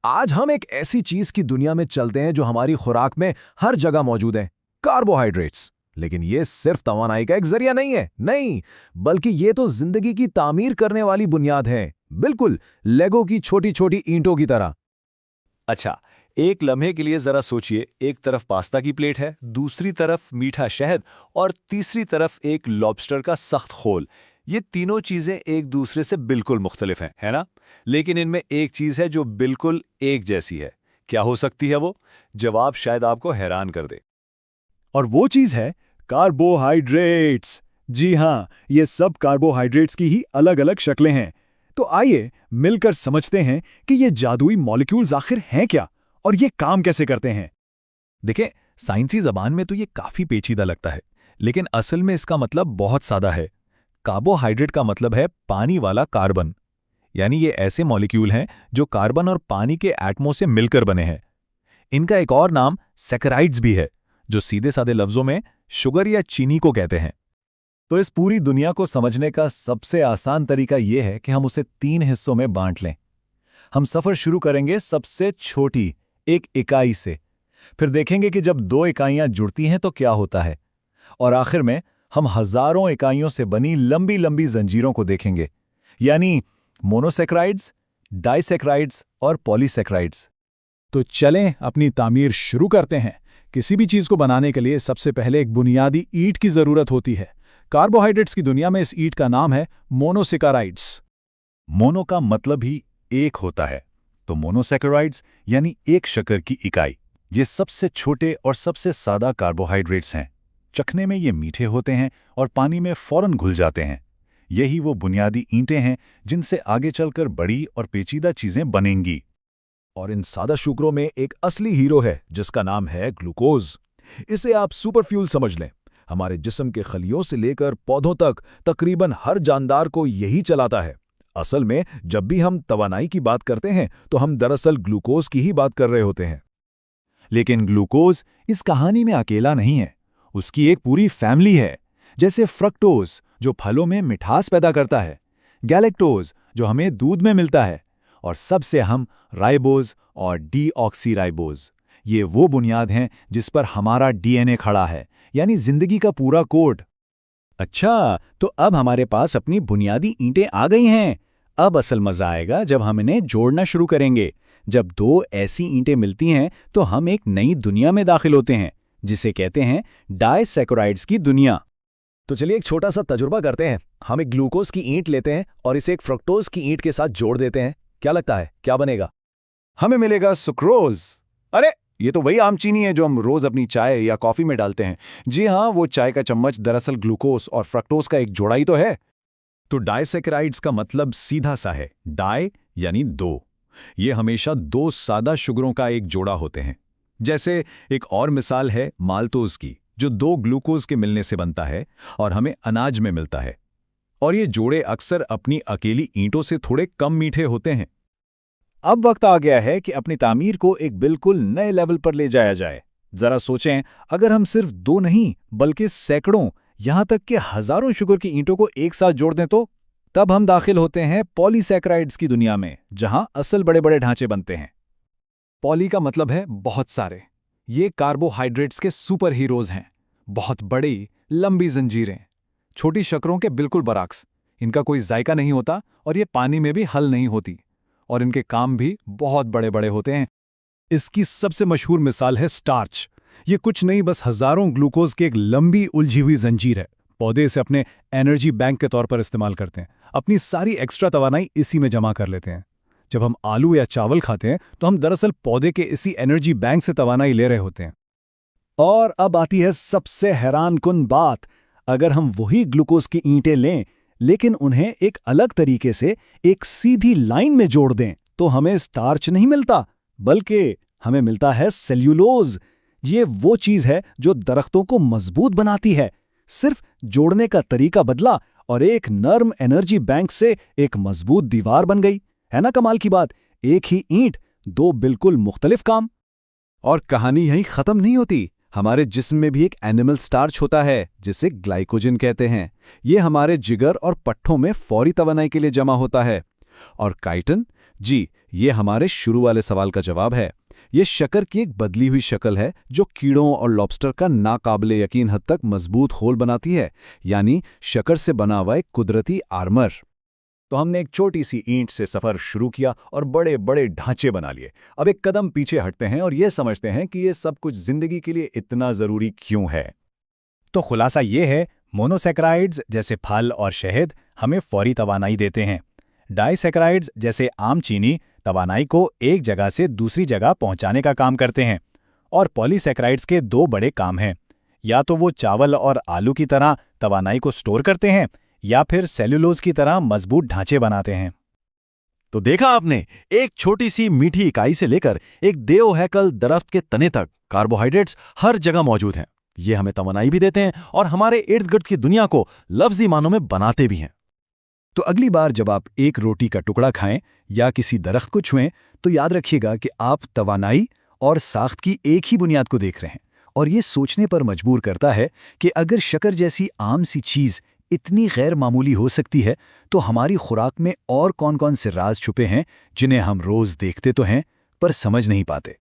आज हम एक ऐसी चीज की दुनिया में चलते हैं जो हमारी खुराक में हर जगह मौजूद है, कार्बोहाइड्रेट्स। लेकिन ये सिर्फ तवानाई का एक जरिया नहीं है, नहीं, बल्कि ये तो जिंदगी की तामीर करने वाली बुनियाद है, बिल्कुल लेगो की छोटी छोटी ईंटों की तरह। अच्छा, एक लम्हे के लिए जरा सोचिए, एक तरफ पास्ता की प्लेट है, दूसरी तरफ मीठा शहद और तीसरी तरफ एक लॉबस्टर का सख्त खोल। ये तीनों चीजें एक दूसरे से बिल्कुल मुख्तलिफ हैं, है ना? लेकिन इनमें एक चीज है जो बिल्कुल एक जैसी है। क्या हो सकती है वो? जवाब शायद आपको हैरान कर दे। और वो चीज है कार्बोहाइड्रेट्स। जी हाँ, ये सब कार्बोहाइड्रेट्स की ही अलग अलग शक्लें हैं। तो आइए मिलकर समझते हैं कि ये जादुई मॉलिक्यूल्स आखिर हैं क्या और ये काम कैसे करते हैं। देखिए, साइंसी जबान में तो ये काफी पेचीदा लगता है, लेकिन असल में इसका मतलब बहुत सादा है। कार्बोहाइड्रेट का मतलब है पानी वाला कार्बन, यानी ये ऐसे मॉलिक्यूल हैं जो कार्बन और पानी के एटमों से मिलकर बने हैं। इनका एक और नाम सैकराइड्स भी है, जो सीधे साधे लफ्जों में शुगर या चीनी को कहते हैं। तो इस पूरी दुनिया को समझने का सबसे आसान तरीका यह है कि हम उसे 3 हिस्सों में बांट लें। हम सफर शुरू करेंगे सबसे छोटी एक इकाई से, फिर देखेंगे कि जब 2 इकाइयां जुड़ती हैं तो क्या होता है, और आखिर में हम हजारों इकाइयों से बनी लंबी लंबी जंजीरों को देखेंगे, यानी मोनोसैकराइड्स, डाइसैकराइड्स और पॉलीसैकराइड्स। तो चलें अपनी तामीर शुरू करते हैं। किसी भी चीज को बनाने के लिए सबसे पहले एक बुनियादी ईंट की जरूरत होती है। कार्बोहाइड्रेट्स की दुनिया में इस ईंट का नाम है मोनोसैकराइड्स। मोनो का मतलब ही एक होता है, तो मोनोसैकराइड्स यानी एक शक्कर की इकाई। ये सबसे छोटे और सबसे सादा कार्बोहाइड्रेट्स हैं। चखने में ये मीठे होते हैं और पानी में फौरन घुल जाते हैं। यही वो बुनियादी ईंटें हैं जिनसे आगे चलकर बड़ी और पेचीदा चीजें बनेंगी। और इन सादा शुक्रों में एक असली हीरो है जिसका नाम है ग्लूकोज। इसे आप सुपरफ्यूल समझ लें। हमारे जिस्म के खलियों से लेकर पौधों तक तकरीबन हर जानदार को यही चलाता है। असल में जब भी हम तवानाई की बात करते हैं तो हम दरअसल ग्लूकोज की ही बात कर रहे होते हैं। लेकिन ग्लूकोज इस कहानी में अकेला नहीं है। उसकी एक पूरी फैमिली है। जैसे फ्रक्टोज जो फलों में मिठास पैदा करता है, गैलेक्टोज जो हमें दूध में मिलता है, और सबसे अहम राइबोज और डीऑक्सीराइबोज। ये वो बुनियाद हैं जिस पर हमारा डीएनए खड़ा है, यानी जिंदगी का पूरा कोड। अच्छा, तो अब हमारे पास अपनी बुनियादी ईंटें आ गई हैं। अब असल मजा आएगा जब हम इन्हें जोड़ना शुरू करेंगे। जब 2 ऐसी ईंटें मिलती हैं तो हम एक नई दुनिया में दाखिल होते हैं, जिसे कहते हैं डाइसैकराइड्स की दुनिया। तो चलिए एक छोटा सा तजुर्बा करते हैं। हम एक ग्लूकोज की ईंट लेते हैं और इसे एक फ्रक्टोज की ईंट के साथ जोड़ देते हैं। क्या लगता है क्या बनेगा? हमें मिलेगा सुक्रोज। अरे, ये तो वही आम चीनी है जो हम रोज अपनी चाय या कॉफी में डालते हैं। जी हाँ, वो चाय का चम्मच दरअसल ग्लूकोज और फ्रक्टोज का एक जोड़ा ही तो है। तो डाइसैकराइड्स का मतलब सीधा सा है, डाई यानी 2। ये हमेशा 2 सादा शुगरों का एक जोड़ा होते हैं। जैसे एक और मिसाल है माल्टोज की, जो 2 ग्लूकोज के मिलने से बनता है और हमें अनाज में मिलता है। और ये जोड़े अक्सर अपनी अकेली ईंटों से थोड़े कम मीठे होते हैं। अब वक्त आ गया है कि अपनी तामीर को एक बिल्कुल नए लेवल पर ले जाया जाए। जरा सोचें, अगर हम सिर्फ 2 नहीं बल्कि सैकड़ों, यहां तक कि हजारों शुगर की ईंटों को एक साथ जोड़ दें तो तब हम दाखिल होते हैं पॉलीसैकराइड्स की दुनिया में, जहां असल बड़े बड़े ढांचे बनते हैं। पॉली का मतलब है बहुत सारे। ये कार्बोहाइड्रेट्स के सुपर हीरोज हैं। बहुत बड़ी लंबी जंजीरें, छोटी शक्करों के बिल्कुल बरअक्स। इनका कोई जायका नहीं होता और ये पानी में भी हल नहीं होती, और इनके काम भी बहुत बड़े बड़े होते हैं। इसकी सबसे मशहूर मिसाल है स्टार्च। ये कुछ नहीं, बस हजारों ग्लूकोज की एक लंबी उलझी हुई जंजीर है। पौधे इसे अपने एनर्जी बैंक के तौर पर इस्तेमाल करते हैं। अपनी सारी एक्स्ट्रा तवानाई इसी में जमा कर लेते हैं। जब हम आलू या चावल खाते हैं तो हम दरअसल पौधे के इसी एनर्जी बैंक से तवानाई ले रहे होते हैं। और अब आती है सबसे हैरानकुन बात। अगर हम वही ग्लूकोज की ईंटें लें लेकिन उन्हें एक अलग तरीके से एक सीधी लाइन में जोड़ दें तो हमें स्टार्च नहीं मिलता, बल्कि हमें मिलता है सेल्यूलोज। ये वो चीज है जो दरख्तों को मजबूत बनाती है। सिर्फ जोड़ने का तरीका बदला और एक नर्म एनर्जी बैंक से एक मजबूत दीवार बन गई। है ना कमाल की बात? एक ही ईंट, 2 बिल्कुल मुख्तलिफ काम। और कहानी यहीं खत्म नहीं होती। हमारे जिस्म में भी एक एनिमल स्टार्च होता है जिसे ग्लाइकोजन कहते हैं। ये हमारे जिगर और पट्ठों में फौरी तवानाई के लिए जमा होता है। और काइटिन, जी, ये हमारे शुरू वाले सवाल का जवाब है। ये शक्कर की एक बदली हुई शक्ल है जो कीड़ों और लॉबस्टर का नाकाबिले यकीन हद तक मजबूत खोल बनाती है, यानी शक्कर से बना हुआ एक कुदरती आर्मर। तो हमने एक छोटी सी ईंट से सफ़र शुरू किया और बड़े बड़े ढांचे बना लिए। अब एक कदम पीछे हटते हैं और ये समझते हैं कि ये सब कुछ जिंदगी के लिए इतना ज़रूरी क्यों है। तो खुलासा ये है, मोनोसैकेराइड्स जैसे फल और शहद हमें फौरी तवानाई देते हैं। डाइसैकेराइड्स जैसे आम चीनी तवानाई को एक जगह से दूसरी जगह पहुंचाने का काम करते हैं। और पॉलीसैकेराइड्स के दो बड़े काम हैं, या तो वो चावल और आलू की तरह तवानाई को स्टोर करते हैं, या फिर सेल्यूलोज की तरह मजबूत ढांचे बनाते हैं। तो देखा आपने, एक छोटी सी मीठी इकाई से लेकर एक देवहैकल दरख्त के तने तक कार्बोहाइड्रेट्स हर जगह मौजूद हैं। ये हमें तवानाई भी देते हैं और हमारे इर्द गिर्द की दुनिया को लफ्जी मानों में बनाते भी हैं। तो अगली बार जब आप एक रोटी का टुकड़ा खाएं या किसी दरख्त को छुएं, तो याद रखिएगा कि आप तवानाई और साख्त की एक ही बुनियाद को देख रहे हैं। और ये सोचने पर मजबूर करता है कि अगर शक्कर जैसी आम सी चीज़ इतनी गैर मामूली हो सकती है, तो हमारी खुराक में और कौन-कौन से राज छुपे हैं जिन्हें हम रोज़ देखते तो हैं पर समझ नहीं पाते।